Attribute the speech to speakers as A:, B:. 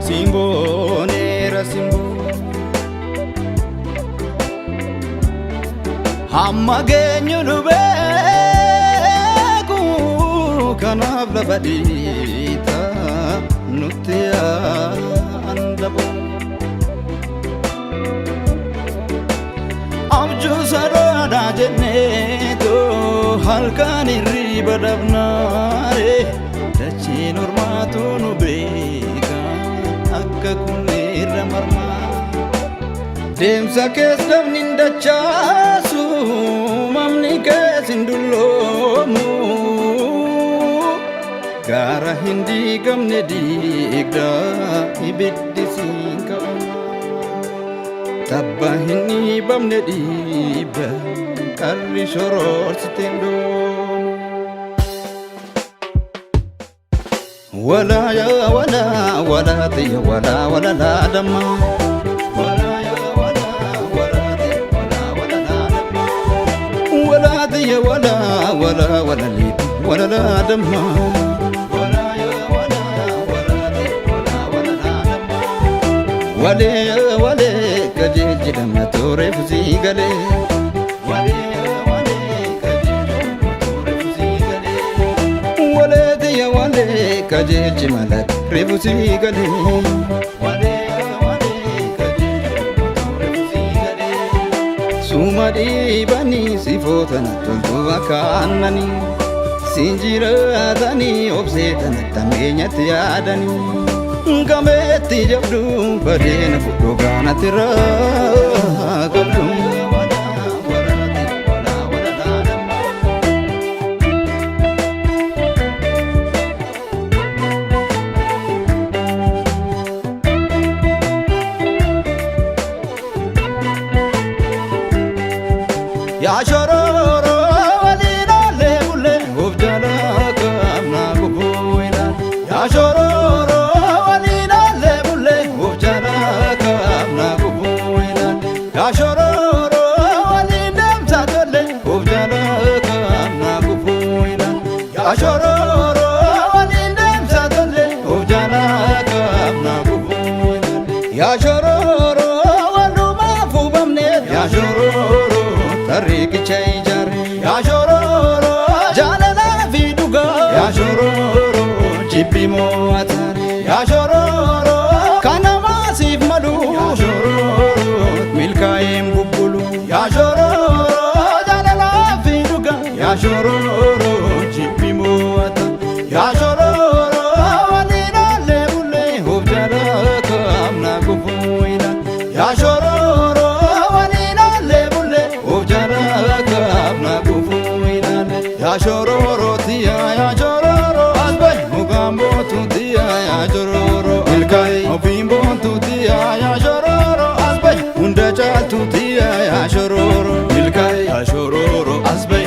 A: Simbo nera simbo Hamma geenyu beeku kanaaf lafa dhiita nutti yaandabu Abjuu saraadha jenneetu halkan hirriba dhabnaare Dachiin ormaatu nu beeka akka kun irra marmaa Deemsa kees namni hin dachaasu mamni kees hin dulloomu Gaara hin diigamne diigda ibiddi siin qabamu Tabba hin dhiibamne dhiibda qarri shoroorsite hin doomu Wala yaa wala wala tiya wala wala laadamma يا ولا ولا ولا ليت ولا لا دمّا ولا يا ولا ولا ليت ولا ولا لا دمّا ولا يا ولا كجيج دمّا تورف زيغلي ولا يا ولا كجيج دمّا تورف زيغلي ولا يا ولا كجيج ملك رف زيغلي ولا يا ولا كجيج دمّا تورف زيغلي سومري بني سيفوتنا تلتو أكانني سنجيراتني أبسيتنا تمينيت يادني قمت جبدو بدين فدو كانت راقبدو يا شرورو ولينا لبولي وبجالا كامنا قبوينا يا شرورو ولينا لبولي وبجالا كامنا قبوينا يا شرورو ولينا مساتولي وبجالا كامنا قبوينا يا شرورو ولينا مساتولي وبجالا كامنا قبوينا يا شرورو ولوما فوبمني يا شرورو Tariq chayjari ya shororo jalala viduga ya shororo jibbi moatari ya shororo kana masif malu ya shororo milkaim bubulu ya shororo jalala viduga ya shororo jibbi moatari ya shororo walina lebule hubjala kamna kufuina ya shororo يا شرورو تيا يا شرورو أزبي مغامبو تيا يا شرورو الكاي وفيمبو تيا يا شرورو أزبي وندجال تيا يا شرورو الكاي يا شرورو أزبي